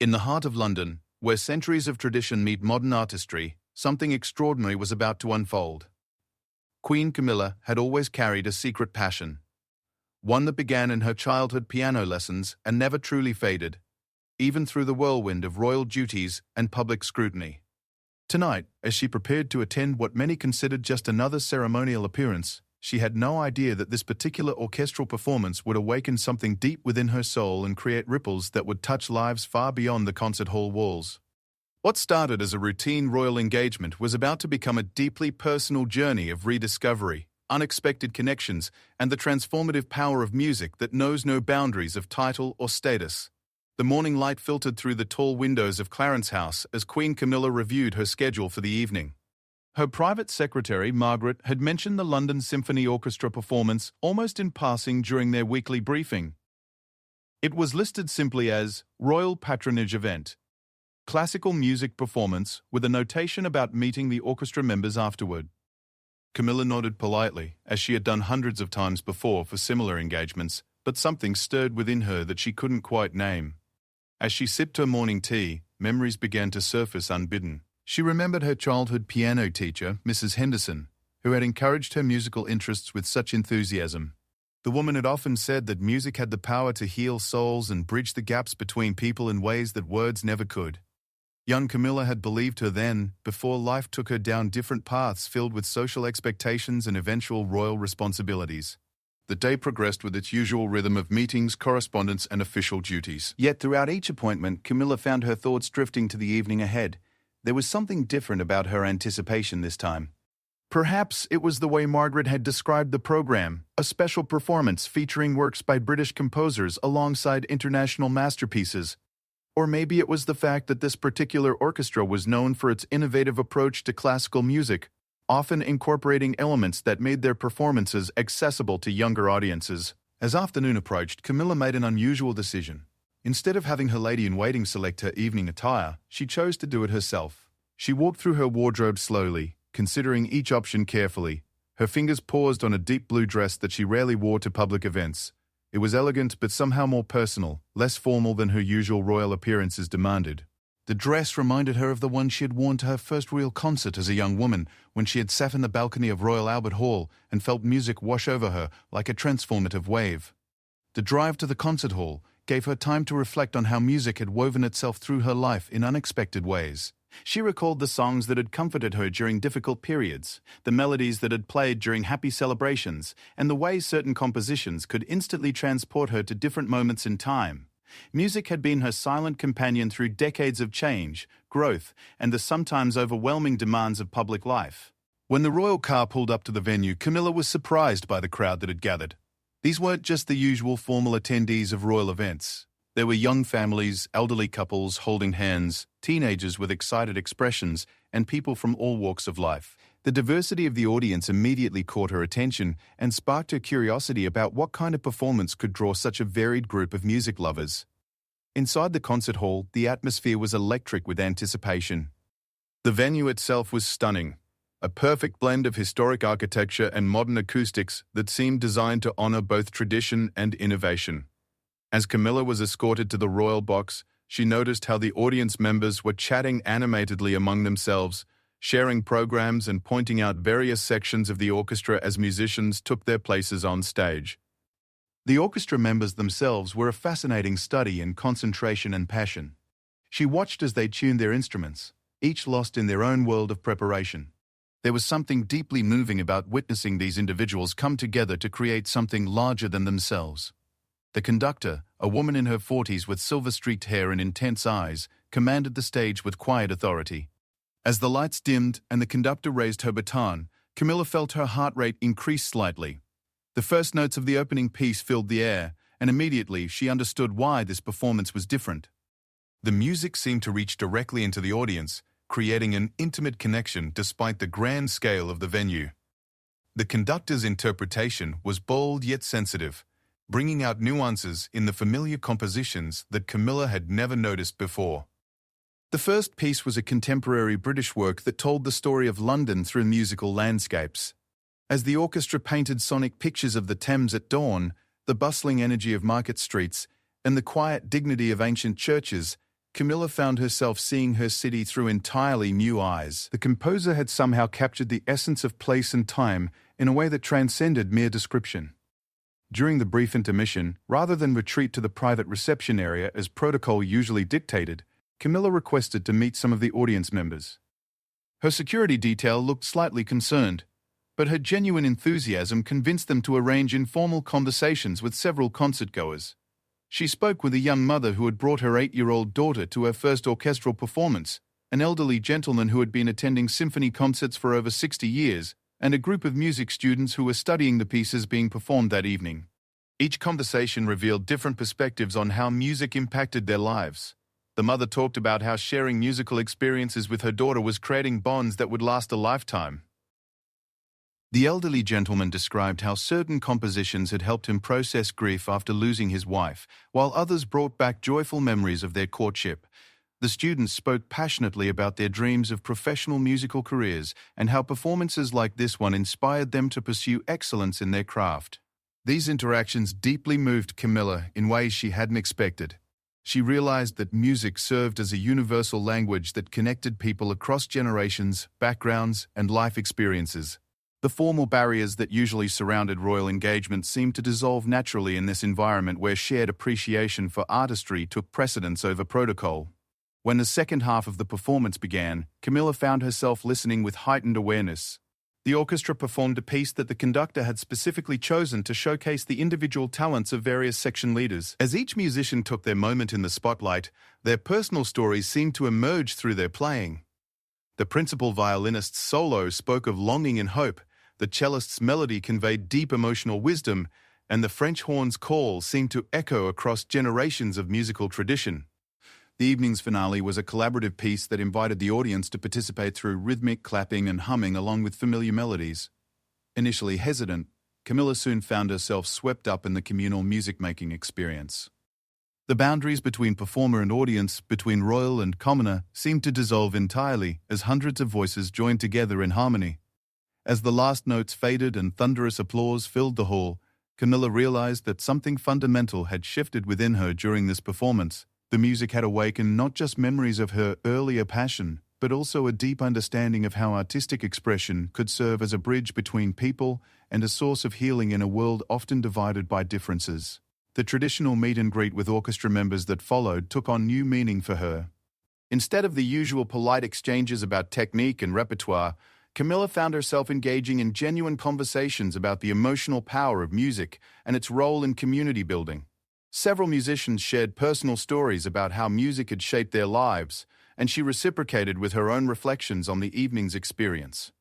In the heart of London, where centuries of tradition meet modern artistry, something extraordinary was about to unfold. Queen Camilla had always carried a secret passion, one that began in her childhood piano lessons and never truly faded, even through the whirlwind of royal duties and public scrutiny. Tonight, as she prepared to attend what many considered just another ceremonial appearance, she had no idea that this particular orchestral performance would awaken something deep within her soul and create ripples that would touch lives far beyond the concert hall walls. What started as a routine royal engagement was about to become a deeply personal journey of rediscovery, unexpected connections, and the transformative power of music that knows no boundaries of title or status. The morning light filtered through the tall windows of Clarence House as Queen Camilla reviewed her schedule for the evening. Her private secretary, Margaret, had mentioned the London Symphony Orchestra performance almost in passing during their weekly briefing. It was listed simply as Royal Patronage Event, classical music performance with a notation about meeting the orchestra members afterward. Camilla nodded politely, as she had done hundreds of times before for similar engagements, but something stirred within her that she couldn't quite name. As she sipped her morning tea, memories began to surface unbidden. She remembered her childhood piano teacher, Mrs. Henderson, who had encouraged her musical interests with such enthusiasm. The woman had often said that music had the power to heal souls and bridge the gaps between people in ways that words never could. Young Camilla had believed her then, before life took her down different paths filled with social expectations and eventual royal responsibilities. The day progressed with its usual rhythm of meetings, correspondence, and official duties. Yet throughout each appointment, Camilla found her thoughts drifting to the evening ahead. There was something different about her anticipation this time. Perhaps it was the way Margaret had described the program, a special performance featuring works by British composers alongside international masterpieces. Or maybe it was the fact that this particular orchestra was known for its innovative approach to classical music, often incorporating elements that made their performances accessible to younger audiences. As afternoon approached, Camilla made an unusual decision. Instead of having her lady-in-waiting select her evening attire, she chose to do it herself. She walked through her wardrobe slowly, considering each option carefully. Her fingers paused on a deep blue dress that she rarely wore to public events. It was elegant but somehow more personal, less formal than her usual royal appearances demanded. The dress reminded her of the one she had worn to her first real concert as a young woman, when she had sat in the balcony of Royal Albert Hall and felt music wash over her like a transformative wave. The drive to the concert hall gave her time to reflect on how music had woven itself through her life in unexpected ways. She recalled the songs that had comforted her during difficult periods, the melodies that had played during happy celebrations, and the way certain compositions could instantly transport her to different moments in time. Music had been her silent companion through decades of change, growth, and the sometimes overwhelming demands of public life. When the royal car pulled up to the venue, Camilla was surprised by the crowd that had gathered. These weren't just the usual formal attendees of royal events. There were young families, elderly couples holding hands, teenagers with excited expressions, and people from all walks of life. The diversity of the audience immediately caught her attention and sparked her curiosity about what kind of performance could draw such a varied group of music lovers. Inside the concert hall, the atmosphere was electric with anticipation. The venue itself was stunning, a perfect blend of historic architecture and modern acoustics that seemed designed to honor both tradition and innovation. As Camilla was escorted to the royal box, she noticed how the audience members were chatting animatedly among themselves, sharing programs and pointing out various sections of the orchestra as musicians took their places on stage. The orchestra members themselves were a fascinating study in concentration and passion. She watched as they tuned their instruments, each lost in their own world of preparation. There was something deeply moving about witnessing these individuals come together to create something larger than themselves. The conductor, a woman in her 40s with silver-streaked hair and intense eyes, commanded the stage with quiet authority. As the lights dimmed and the conductor raised her baton, Camilla felt her heart rate increase slightly. The first notes of the opening piece filled the air, and immediately she understood why this performance was different. The music seemed to reach directly into the audience, creating an intimate connection despite the grand scale of the venue. The conductor's interpretation was bold yet sensitive, bringing out nuances in the familiar compositions that Camilla had never noticed before. The first piece was a contemporary British work that told the story of London through musical landscapes. As the orchestra painted sonic pictures of the Thames at dawn, the bustling energy of market streets, and the quiet dignity of ancient churches, Camilla found herself seeing her city through entirely new eyes. The composer had somehow captured the essence of place and time in a way that transcended mere description. During the brief intermission, rather than retreat to the private reception area as protocol usually dictated, Camilla requested to meet some of the audience members. Her security detail looked slightly concerned, but her genuine enthusiasm convinced them to arrange informal conversations with several concertgoers. She spoke with a young mother who had brought her 8-year-old daughter to her first orchestral performance, an elderly gentleman who had been attending symphony concerts for over 60 years, and a group of music students who were studying the pieces being performed that evening. Each conversation revealed different perspectives on how music impacted their lives. The mother talked about how sharing musical experiences with her daughter was creating bonds that would last a lifetime. The elderly gentleman described how certain compositions had helped him process grief after losing his wife, while others brought back joyful memories of their courtship. The students spoke passionately about their dreams of professional musical careers and how performances like this one inspired them to pursue excellence in their craft. These interactions deeply moved Camilla in ways she hadn't expected. She realized that music served as a universal language that connected people across generations, backgrounds, and life experiences. The formal barriers that usually surrounded royal engagement seemed to dissolve naturally in this environment where shared appreciation for artistry took precedence over protocol. When the second half of the performance began, Camilla found herself listening with heightened awareness. The orchestra performed a piece that the conductor had specifically chosen to showcase the individual talents of various section leaders. As each musician took their moment in the spotlight, their personal stories seemed to emerge through their playing. The principal violinist's solo spoke of longing and hope, the cellist's melody conveyed deep emotional wisdom, and the French horn's call seemed to echo across generations of musical tradition. The evening's finale was a collaborative piece that invited the audience to participate through rhythmic clapping and humming along with familiar melodies. Initially hesitant, Camilla soon found herself swept up in the communal music-making experience. The boundaries between performer and audience, between royal and commoner, seemed to dissolve entirely as hundreds of voices joined together in harmony. As the last notes faded and thunderous applause filled the hall, Camilla realized that something fundamental had shifted within her during this performance. The music had awakened not just memories of her earlier passion, but also a deep understanding of how artistic expression could serve as a bridge between people and a source of healing in a world often divided by differences. The traditional meet and greet with orchestra members that followed took on new meaning for her. Instead of the usual polite exchanges about technique and repertoire, Camilla found herself engaging in genuine conversations about the emotional power of music and its role in community building. Several musicians shared personal stories about how music had shaped their lives, and she reciprocated with her own reflections on the evening's experience.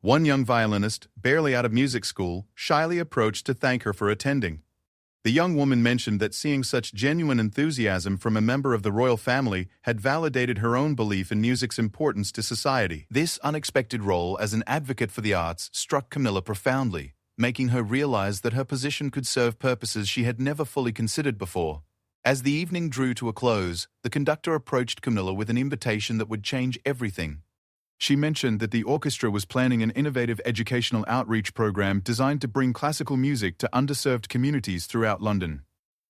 One young violinist, barely out of music school, shyly approached to thank her for attending. The young woman mentioned that seeing such genuine enthusiasm from a member of the royal family had validated her own belief in music's importance to society. This unexpected role as an advocate for the arts struck Camilla profoundly, making her realize that her position could serve purposes she had never fully considered before. As the evening drew to a close, the conductor approached Camilla with an invitation that would change everything. She mentioned that the orchestra was planning an innovative educational outreach program designed to bring classical music to underserved communities throughout London.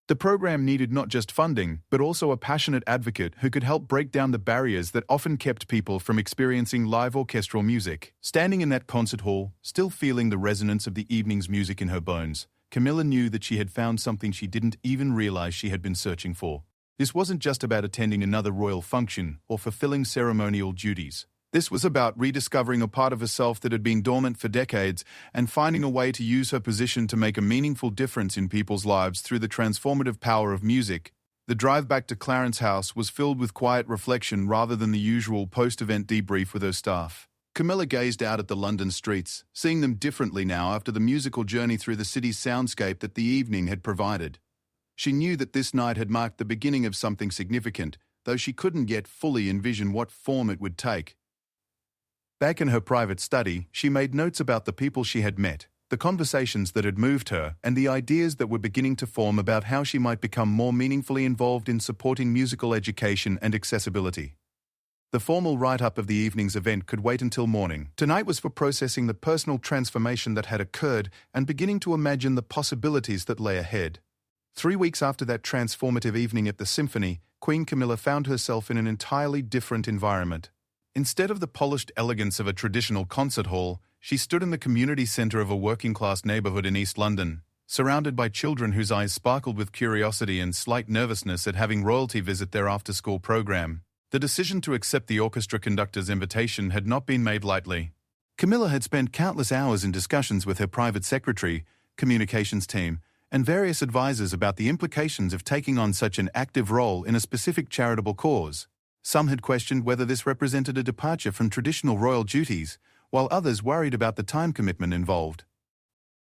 The program needed not just funding, but also a passionate advocate who could help break down the barriers that often kept people from experiencing live orchestral music. Standing in that concert hall, still feeling the resonance of the evening's music in her bones, Camilla knew that she had found something she didn't even realize she had been searching for. This wasn't just about attending another royal function or fulfilling ceremonial duties. This was about rediscovering a part of herself that had been dormant for decades and finding a way to use her position to make a meaningful difference in people's lives through the transformative power of music. The drive back to Clarence House was filled with quiet reflection rather than the usual post-event debrief with her staff. Camilla gazed out at the London streets, seeing them differently now after the musical journey through the city's soundscape that the evening had provided. She knew that this night had marked the beginning of something significant, though she couldn't yet fully envision what form it would take. Back in her private study, she made notes about the people she had met, the conversations that had moved her, and the ideas that were beginning to form about how she might become more meaningfully involved in supporting musical education and accessibility. The formal write-up of the evening's event could wait until morning. Tonight was for processing the personal transformation that had occurred and beginning to imagine the possibilities that lay ahead. 3 weeks after that transformative evening at the symphony, Queen Camilla found herself in an entirely different environment. Instead of the polished elegance of a traditional concert hall, she stood in the community centre of a working-class neighbourhood in East London, surrounded by children whose eyes sparkled with curiosity and slight nervousness at having royalty visit their after-school program. The decision to accept the orchestra conductor's invitation had not been made lightly. Camilla had spent countless hours in discussions with her private secretary, communications team, and various advisors about the implications of taking on such an active role in a specific charitable cause. Some had questioned whether this represented a departure from traditional royal duties, while others worried about the time commitment involved.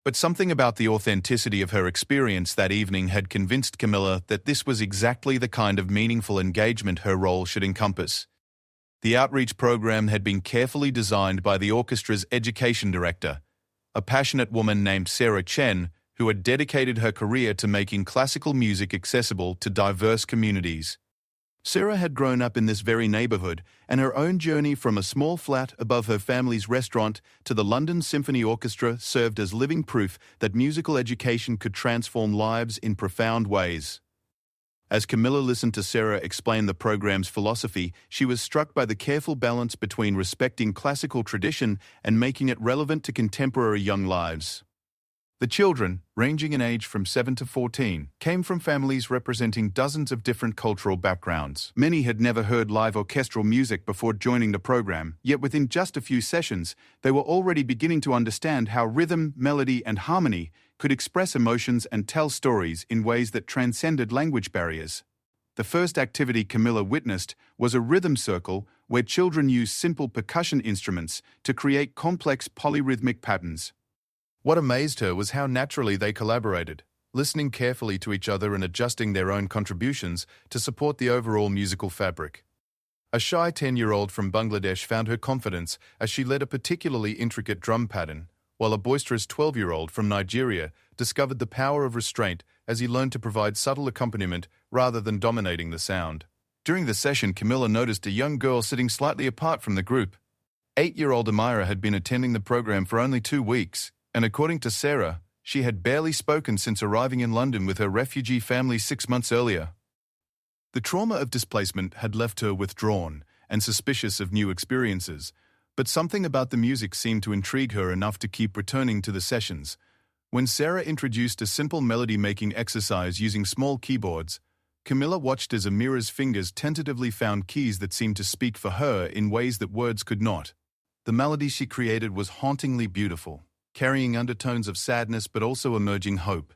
But something about the authenticity of her experience that evening had convinced Camilla that this was exactly the kind of meaningful engagement her role should encompass. The outreach program had been carefully designed by the orchestra's education director, a passionate woman named Sarah Chen, who had dedicated her career to making classical music accessible to diverse communities. Sarah had grown up in this very neighbourhood, and her own journey from a small flat above her family's restaurant to the London Symphony Orchestra served as living proof that musical education could transform lives in profound ways. As Camilla listened to Sarah explain the program's philosophy, she was struck by the careful balance between respecting classical tradition and making it relevant to contemporary young lives. The children, ranging in age from 7 to 14, came from families representing dozens of different cultural backgrounds. Many had never heard live orchestral music before joining the program, yet within just a few sessions, they were already beginning to understand how rhythm, melody, and harmony could express emotions and tell stories in ways that transcended language barriers. The first activity Camilla witnessed was a rhythm circle where children used simple percussion instruments to create complex polyrhythmic patterns. What amazed her was how naturally they collaborated, listening carefully to each other and adjusting their own contributions to support the overall musical fabric. A shy 10-year-old from Bangladesh found her confidence as she led a particularly intricate drum pattern, while a boisterous 12-year-old from Nigeria discovered the power of restraint as he learned to provide subtle accompaniment rather than dominating the sound. During the session, Camilla noticed a young girl sitting slightly apart from the group. 8-year-old Amira had been attending the program for only 2 weeks, and according to Sarah, she had barely spoken since arriving in London with her refugee family 6 months earlier. The trauma of displacement had left her withdrawn and suspicious of new experiences, but something about the music seemed to intrigue her enough to keep returning to the sessions. When Sarah introduced a simple melody-making exercise using small keyboards, Camilla watched as Amira's fingers tentatively found keys that seemed to speak for her in ways that words could not. The melody she created was hauntingly beautiful, carrying undertones of sadness but also emerging hope.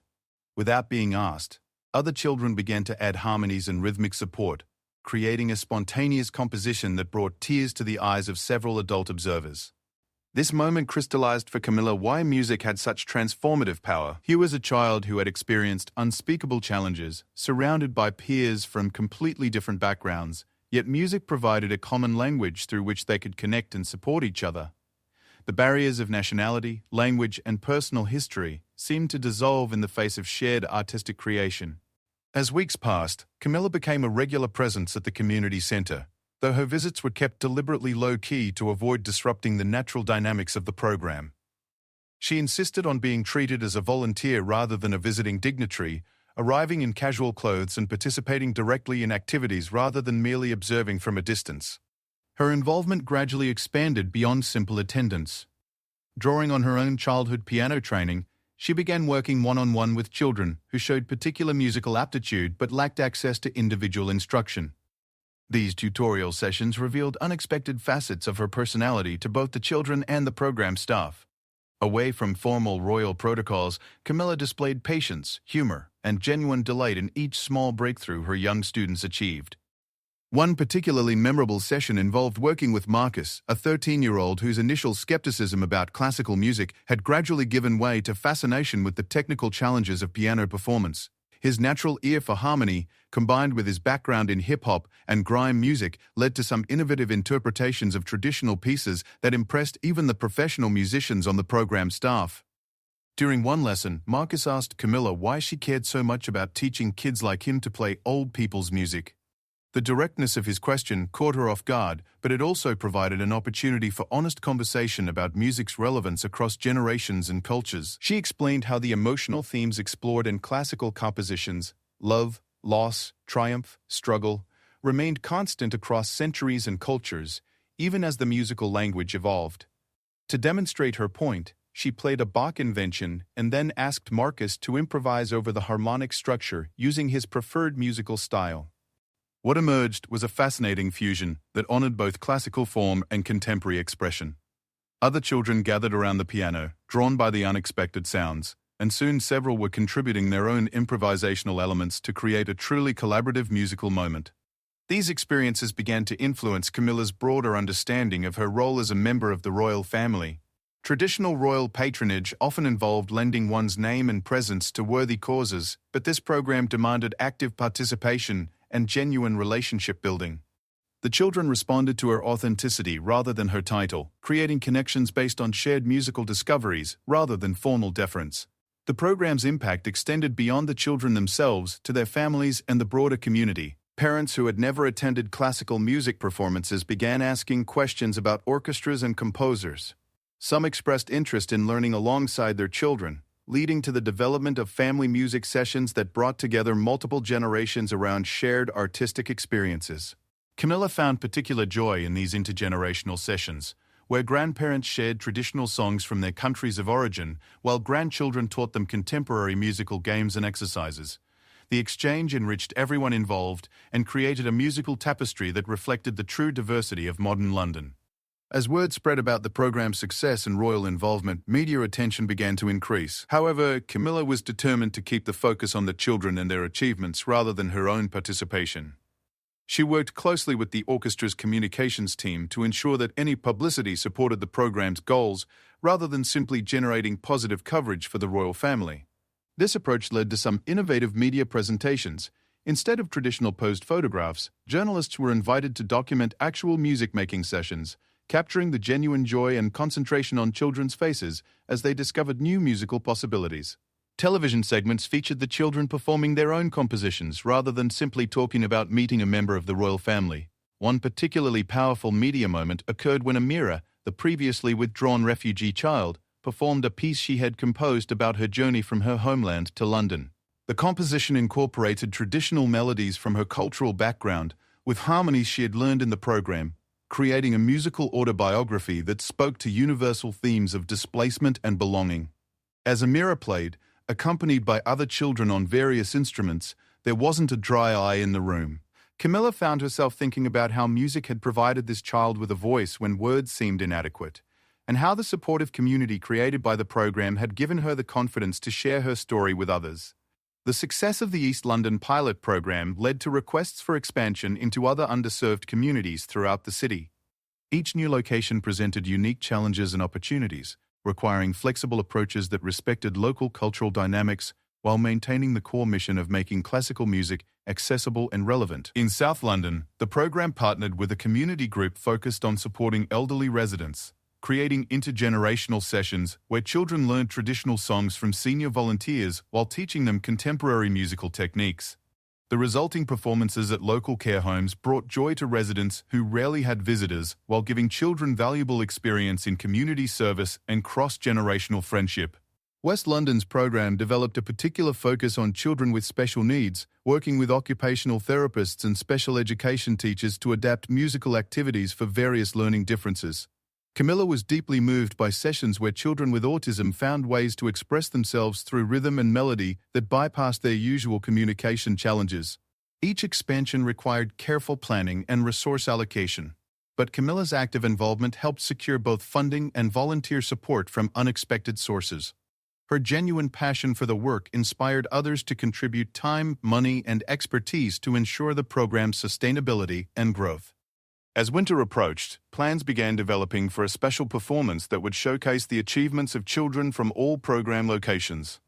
Without being asked, other children began to add harmonies and rhythmic support, creating a spontaneous composition that brought tears to the eyes of several adult observers. This moment crystallized for Camilla why music had such transformative power. Here was a child who had experienced unspeakable challenges, surrounded by peers from completely different backgrounds, yet music provided a common language through which they could connect and support each other. The barriers of nationality, language, and personal history seemed to dissolve in the face of shared artistic creation. As weeks passed, Camilla became a regular presence at the community centre, though her visits were kept deliberately low-key to avoid disrupting the natural dynamics of the program. She insisted on being treated as a volunteer rather than a visiting dignitary, arriving in casual clothes and participating directly in activities rather than merely observing from a distance. Her involvement gradually expanded beyond simple attendance. Drawing on her own childhood piano training, she began working one-on-one with children who showed particular musical aptitude but lacked access to individual instruction. These tutorial sessions revealed unexpected facets of her personality to both the children and the program staff. Away from formal royal protocols, Camilla displayed patience, humor, and genuine delight in each small breakthrough her young students achieved. One particularly memorable session involved working with Marcus, a 13-year-old whose initial skepticism about classical music had gradually given way to fascination with the technical challenges of piano performance. His natural ear for harmony, combined with his background in hip-hop and grime music, led to some innovative interpretations of traditional pieces that impressed even the professional musicians on the program staff. During one lesson, Marcus asked Camilla why she cared so much about teaching kids like him to play old people's music. The directness of his question caught her off guard, but it also provided an opportunity for honest conversation about music's relevance across generations and cultures. She explained how the emotional themes explored in classical compositions, love, loss, triumph, struggle, remained constant across centuries and cultures, even as the musical language evolved. To demonstrate her point, she played a Bach invention and then asked Marcus to improvise over the harmonic structure using his preferred musical style. What emerged was a fascinating fusion that honored both classical form and contemporary expression. Other children gathered around the piano, drawn by the unexpected sounds, and soon several were contributing their own improvisational elements to create a truly collaborative musical moment. These experiences began to influence Camilla's broader understanding of her role as a member of the royal family. Traditional royal patronage often involved lending one's name and presence to worthy causes, but this program demanded active participation and genuine relationship building. The children responded to her authenticity rather than her title, creating connections based on shared musical discoveries rather than formal deference. The program's impact extended beyond the children themselves to their families and the broader community. Parents who had never attended classical music performances began asking questions about orchestras and composers. Some expressed interest in learning alongside their children, leading to the development of family music sessions that brought together multiple generations around shared artistic experiences. Camilla found particular joy in these intergenerational sessions, where grandparents shared traditional songs from their countries of origin, while grandchildren taught them contemporary musical games and exercises. The exchange enriched everyone involved and created a musical tapestry that reflected the true diversity of modern London. As word spread about the program's success and royal involvement, media attention began to increase. However, Camilla was determined to keep the focus on the children and their achievements rather than her own participation. She worked closely with the orchestra's communications team to ensure that any publicity supported the program's goals rather than simply generating positive coverage for the royal family. This approach led to some innovative media presentations. Instead of traditional posed photographs, journalists were invited to document actual music-making sessions, capturing the genuine joy and concentration on children's faces as they discovered new musical possibilities. Television segments featured the children performing their own compositions rather than simply talking about meeting a member of the royal family. One particularly powerful media moment occurred when Amira, the previously withdrawn refugee child, performed a piece she had composed about her journey from her homeland to London. The composition incorporated traditional melodies from her cultural background with harmonies she had learned in the program, creating a musical autobiography that spoke to universal themes of displacement and belonging. As Amira played, accompanied by other children on various instruments, there wasn't a dry eye in the room. Camilla found herself thinking about how music had provided this child with a voice when words seemed inadequate, and how the supportive community created by the program had given her the confidence to share her story with others. The success of the East London pilot program led to requests for expansion into other underserved communities throughout the city. Each new location presented unique challenges and opportunities, requiring flexible approaches that respected local cultural dynamics while maintaining the core mission of making classical music accessible and relevant. In South London, the program partnered with a community group focused on supporting elderly residents, creating intergenerational sessions where children learned traditional songs from senior volunteers while teaching them contemporary musical techniques. The resulting performances at local care homes brought joy to residents who rarely had visitors while giving children valuable experience in community service and cross-generational friendship. West London's program developed a particular focus on children with special needs, working with occupational therapists and special education teachers to adapt musical activities for various learning differences. Camilla was deeply moved by sessions where children with autism found ways to express themselves through rhythm and melody that bypassed their usual communication challenges. Each expansion required careful planning and resource allocation, but Camilla's active involvement helped secure both funding and volunteer support from unexpected sources. Her genuine passion for the work inspired others to contribute time, money, and expertise to ensure the program's sustainability and growth. As winter approached, plans began developing for a special performance that would showcase the achievements of children from all program locations.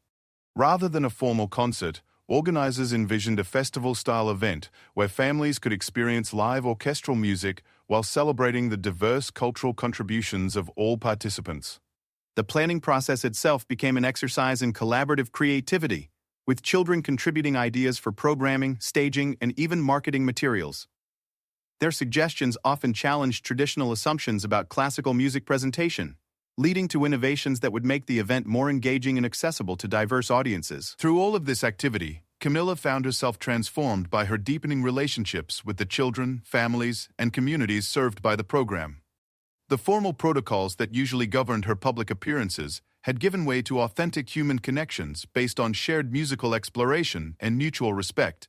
Rather than a formal concert, organizers envisioned a festival-style event where families could experience live orchestral music while celebrating the diverse cultural contributions of all participants. The planning process itself became an exercise in collaborative creativity, with children contributing ideas for programming, staging, and even marketing materials. Their suggestions often challenged traditional assumptions about classical music presentation, leading to innovations that would make the event more engaging and accessible to diverse audiences. Through all of this activity, Camilla found herself transformed by her deepening relationships with the children, families, and communities served by the program. The formal protocols that usually governed her public appearances had given way to authentic human connections based on shared musical exploration and mutual respect.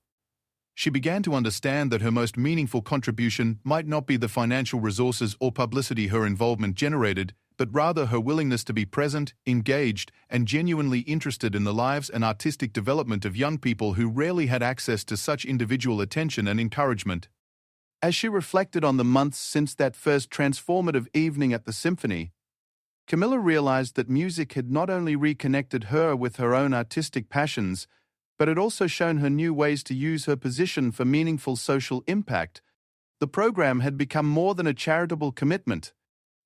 She began to understand that her most meaningful contribution might not be the financial resources or publicity her involvement generated, but rather her willingness to be present, engaged, and genuinely interested in the lives and artistic development of young people who rarely had access to such individual attention and encouragement. As she reflected on the months since that first transformative evening at the symphony, Camilla realized that music had not only reconnected her with her own artistic passions, but had also shown her new ways to use her position for meaningful social impact. The program had become more than a charitable commitment.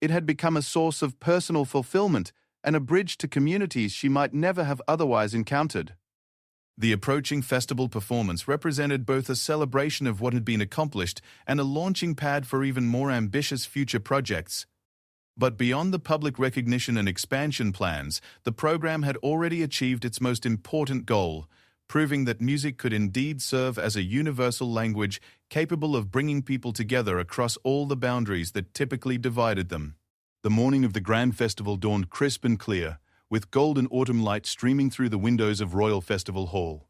It had become a source of personal fulfillment and a bridge to communities she might never have otherwise encountered. The approaching festival performance represented both a celebration of what had been accomplished and a launching pad for even more ambitious future projects. But beyond the public recognition and expansion plans, the program had already achieved its most important goal, proving that music could indeed serve as a universal language capable of bringing people together across all the boundaries that typically divided them. The morning of the Grand Festival dawned crisp and clear, with golden autumn light streaming through the windows of Royal Festival Hall.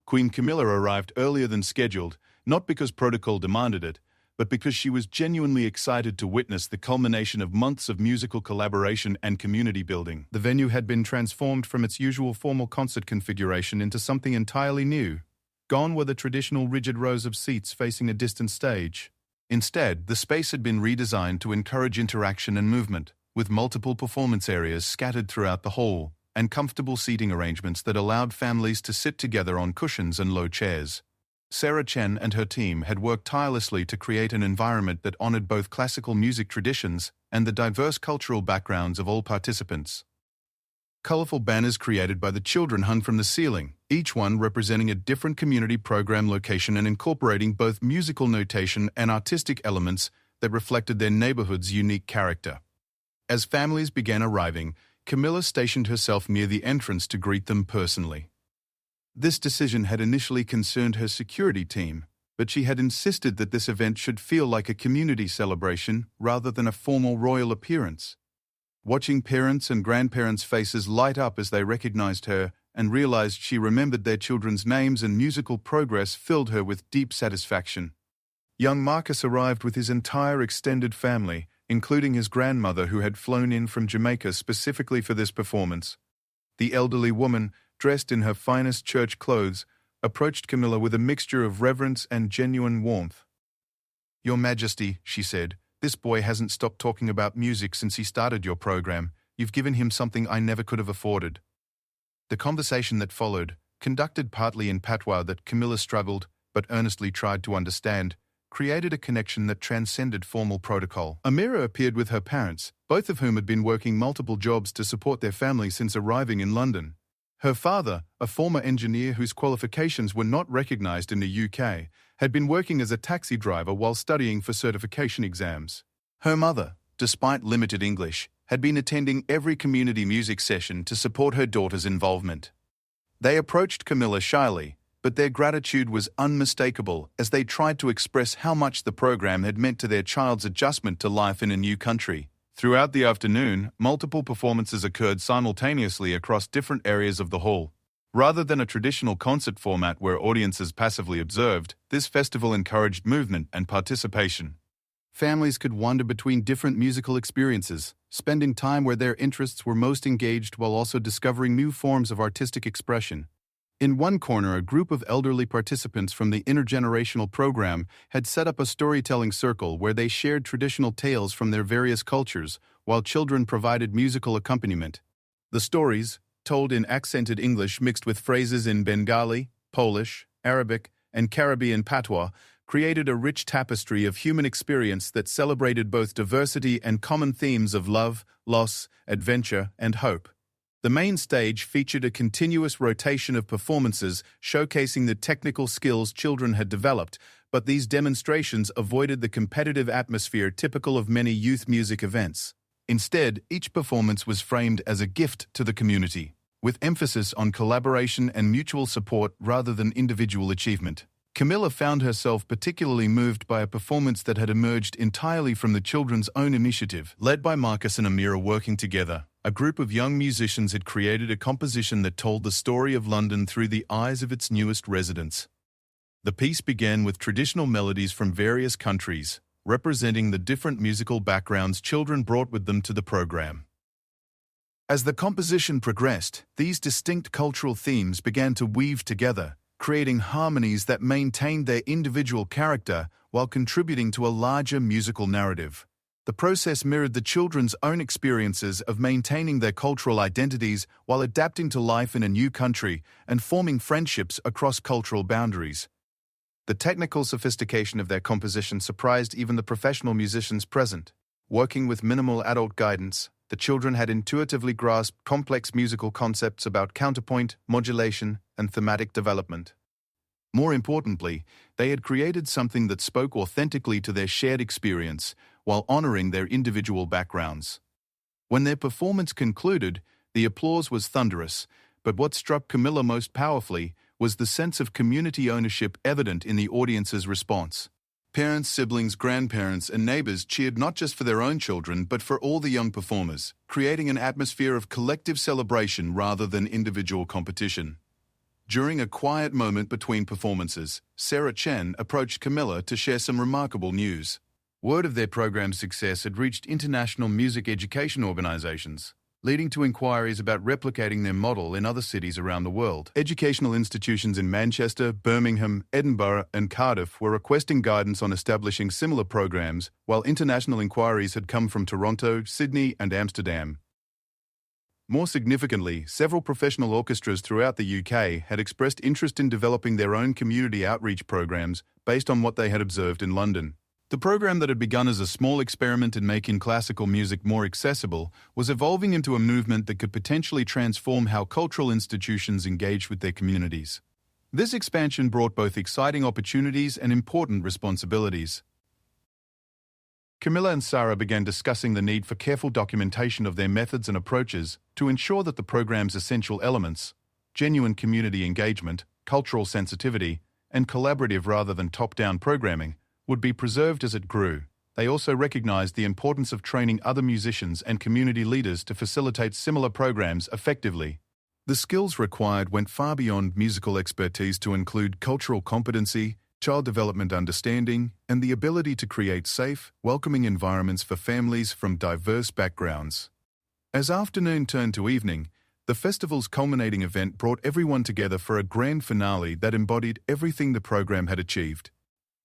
Queen Camilla arrived earlier than scheduled, not because protocol demanded it, but because she was genuinely excited to witness the culmination of months of musical collaboration and community building. The venue had been transformed from its usual formal concert configuration into something entirely new. Gone were the traditional rigid rows of seats facing a distant stage. Instead, the space had been redesigned to encourage interaction and movement, with multiple performance areas scattered throughout the hall, and comfortable seating arrangements that allowed families to sit together on cushions and low chairs. Sarah Chen and her team had worked tirelessly to create an environment that honored both classical music traditions and the diverse cultural backgrounds of all participants. Colorful banners created by the children hung from the ceiling, each one representing a different community program location and incorporating both musical notation and artistic elements that reflected their neighborhood's unique character. As families began arriving, Camilla stationed herself near the entrance to greet them personally. This decision had initially concerned her security team, but she had insisted that this event should feel like a community celebration rather than a formal royal appearance. Watching parents and grandparents' faces light up as they recognized her and realized she remembered their children's names and musical progress filled her with deep satisfaction. Young Marcus arrived with his entire extended family, including his grandmother who had flown in from Jamaica specifically for this performance. The elderly woman, dressed in her finest church clothes, approached Camilla with a mixture of reverence and genuine warmth. "Your Majesty," she said, "this boy hasn't stopped talking about music since he started your program. You've given him something I never could have afforded." The conversation that followed, conducted partly in patois that Camilla struggled but earnestly tried to understand, created a connection that transcended formal protocol. Amira appeared with her parents, both of whom had been working multiple jobs to support their family since arriving in London. Her father, a former engineer whose qualifications were not recognized in the UK, had been working as a taxi driver while studying for certification exams. Her mother, despite limited English, had been attending every community music session to support her daughter's involvement. They approached Camilla shyly, but their gratitude was unmistakable as they tried to express how much the program had meant to their child's adjustment to life in a new country. Throughout the afternoon, multiple performances occurred simultaneously across different areas of the hall. Rather than a traditional concert format where audiences passively observed, this festival encouraged movement and participation. Families could wander between different musical experiences, spending time where their interests were most engaged while also discovering new forms of artistic expression. In one corner, a group of elderly participants from the intergenerational program had set up a storytelling circle where they shared traditional tales from their various cultures, while children provided musical accompaniment. The stories, told in accented English mixed with phrases in Bengali, Polish, Arabic, and Caribbean patois, created a rich tapestry of human experience that celebrated both diversity and common themes of love, loss, adventure, and hope. The main stage featured a continuous rotation of performances showcasing the technical skills children had developed, but these demonstrations avoided the competitive atmosphere typical of many youth music events. Instead, each performance was framed as a gift to the community. with emphasis on collaboration and mutual support rather than individual achievement. Camilla found herself particularly moved by a performance that had emerged entirely from the children's own initiative. Led by Marcus and Amira working together, a group of young musicians had created a composition that told the story of London through the eyes of its newest residents. The piece began with traditional melodies from various countries, representing the different musical backgrounds children brought with them to the program. As the composition progressed, these distinct cultural themes began to weave together, creating harmonies that maintained their individual character while contributing to a larger musical narrative. The process mirrored the children's own experiences of maintaining their cultural identities while adapting to life in a new country and forming friendships across cultural boundaries. The technical sophistication of their composition surprised even the professional musicians present. Working with minimal adult guidance, the children had intuitively grasped complex musical concepts about counterpoint, modulation, and thematic development. More importantly, they had created something that spoke authentically to their shared experience while honoring their individual backgrounds. When their performance concluded, the applause was thunderous, but what struck Camilla most powerfully was the sense of community ownership evident in the audience's response. Parents, siblings, grandparents, and neighbors cheered not just for their own children but for all the young performers, creating an atmosphere of collective celebration rather than individual competition. During a quiet moment between performances, Sarah Chen approached Camilla to share some remarkable news. Word of their program's success had reached international music education organizations, leading to inquiries about replicating their model in other cities around the world. Educational institutions in Manchester, Birmingham, Edinburgh, and Cardiff were requesting guidance on establishing similar programs, while international inquiries had come from Toronto, Sydney, and Amsterdam. More significantly, several professional orchestras throughout the UK had expressed interest in developing their own community outreach programs based on what they had observed in London. The program that had begun as a small experiment in making classical music more accessible was evolving into a movement that could potentially transform how cultural institutions engage with their communities. This expansion brought both exciting opportunities and important responsibilities. Camilla and Sarah began discussing the need for careful documentation of their methods and approaches to ensure that the program's essential elements, genuine community engagement, cultural sensitivity, and collaborative rather than top-down programming, would be preserved as it grew. They also recognized the importance of training other musicians and community leaders to facilitate similar programs effectively. The skills required went far beyond musical expertise to include cultural competency, child development understanding, and the ability to create safe, welcoming environments for families from diverse backgrounds. As afternoon turned to evening, the festival's culminating event brought everyone together for a grand finale that embodied everything the program had achieved.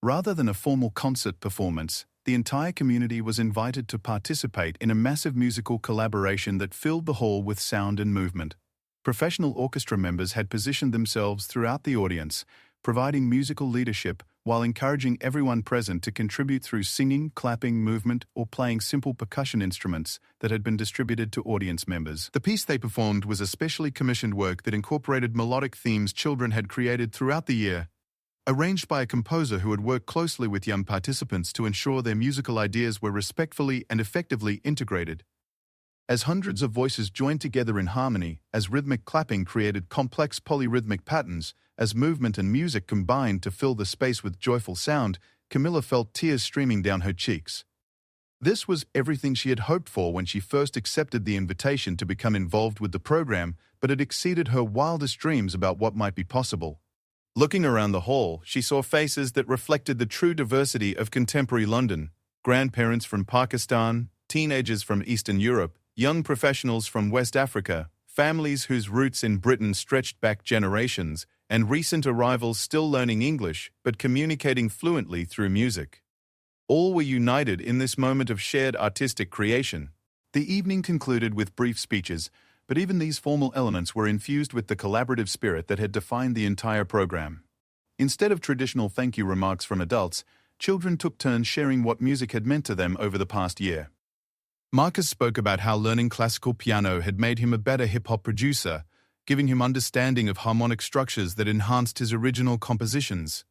Rather than a formal concert performance, the entire community was invited to participate in a massive musical collaboration that filled the hall with sound and movement. Professional orchestra members had positioned themselves throughout the audience, providing musical leadership while encouraging everyone present to contribute through singing, clapping, movement, or playing simple percussion instruments that had been distributed to audience members. The piece they performed was a specially commissioned work that incorporated melodic themes children had created throughout the year, arranged by a composer who had worked closely with young participants to ensure their musical ideas were respectfully and effectively integrated. As hundreds of voices joined together in harmony, as rhythmic clapping created complex polyrhythmic patterns, as movement and music combined to fill the space with joyful sound, Camilla felt tears streaming down her cheeks. This was everything she had hoped for when she first accepted the invitation to become involved with the program, but it exceeded her wildest dreams about what might be possible. Looking around the hall, she saw faces that reflected the true diversity of contemporary London: grandparents from Pakistan, teenagers from Eastern Europe, young professionals from West Africa, families whose roots in Britain stretched back generations, and recent arrivals still learning English but communicating fluently through music. All were united in this moment of shared artistic creation. The evening concluded with brief speeches, but even these formal elements were infused with the collaborative spirit that had defined the entire program. Instead of traditional thank you remarks from adults, children took turns sharing what music had meant to them over the past year. Marcus spoke about how learning classical piano had made him a better hip-hop producer, giving him understanding of harmonic structures that enhanced his original compositions.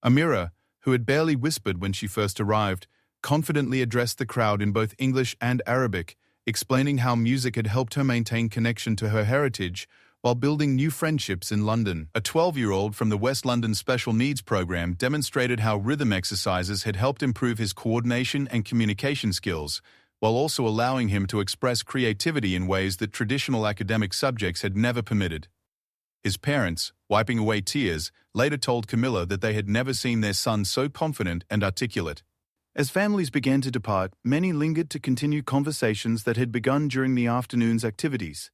Amira, who had barely whispered when she first arrived, confidently addressed the crowd in both English and Arabic, explaining how music had helped her maintain connection to her heritage while building new friendships in London. A 12-year-old from the West London Special Needs Program demonstrated how rhythm exercises had helped improve his coordination and communication skills, while also allowing him to express creativity in ways that traditional academic subjects had never permitted. His parents, wiping away tears, later told Camilla that they had never seen their son so confident and articulate. As families began to depart, many lingered to continue conversations that had begun during the afternoon's activities.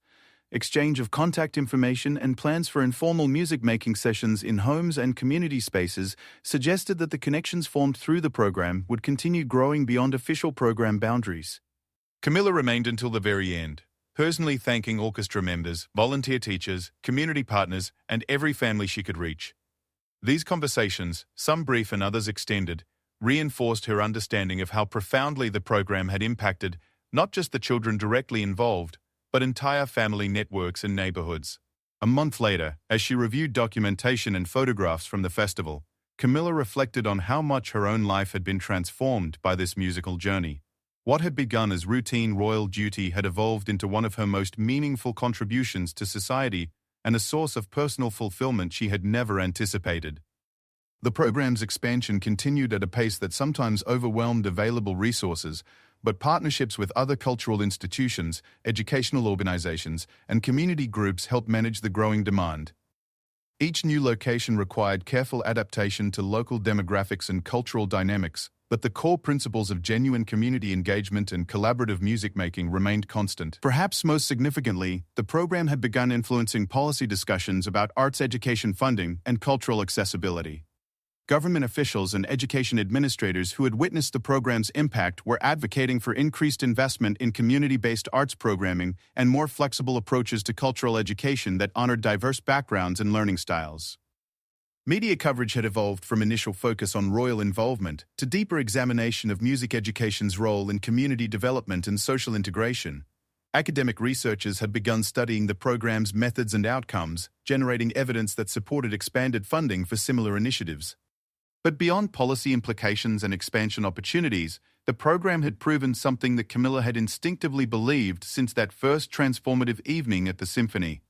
Exchange of contact information and plans for informal music-making sessions in homes and community spaces suggested that the connections formed through the program would continue growing beyond official program boundaries. Camilla remained until the very end, personally thanking orchestra members, volunteer teachers, community partners, and every family she could reach. These conversations, some brief and others extended, reinforced her understanding of how profoundly the program had impacted not just the children directly involved, but entire family networks and neighborhoods. A month later, as she reviewed documentation and photographs from the festival, Camilla reflected on how much her own life had been transformed by this musical journey. What had begun as routine royal duty had evolved into one of her most meaningful contributions to society and a source of personal fulfillment she had never anticipated. The program's expansion continued at a pace that sometimes overwhelmed available resources, but partnerships with other cultural institutions, educational organizations, and community groups helped manage the growing demand. Each new location required careful adaptation to local demographics and cultural dynamics, but the core principles of genuine community engagement and collaborative music-making remained constant. Perhaps most significantly, the program had begun influencing policy discussions about arts education funding and cultural accessibility. Government officials and education administrators who had witnessed the program's impact were advocating for increased investment in community-based arts programming and more flexible approaches to cultural education that honored diverse backgrounds and learning styles. Media coverage had evolved from initial focus on royal involvement to deeper examination of music education's role in community development and social integration. Academic researchers had begun studying the program's methods and outcomes, generating evidence that supported expanded funding for similar initiatives. But beyond policy implications and expansion opportunities, the program had proven something that Camilla had instinctively believed since that first transformative evening at the symphony.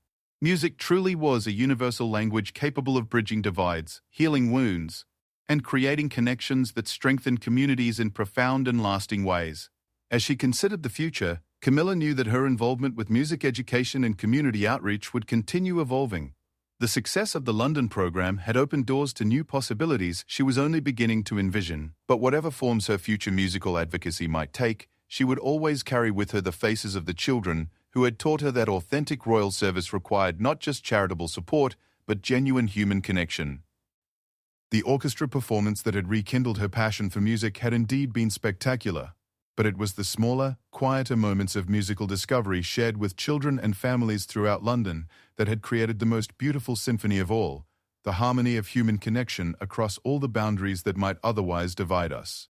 Music truly was a universal language capable of bridging divides, healing wounds, and creating connections that strengthened communities in profound and lasting ways. As she considered the future, Camilla knew that her involvement with music education and community outreach would continue evolving. The success of the London program had opened doors to new possibilities she was only beginning to envision. But whatever forms her future musical advocacy might take, she would always carry with her the faces of the children who had taught her that authentic royal service required not just charitable support, but genuine human connection. The orchestra performance that had rekindled her passion for music had indeed been spectacular, but it was the smaller, quieter moments of musical discovery shared with children and families throughout London that had created the most beautiful symphony of all, the harmony of human connection across all the boundaries that might otherwise divide us.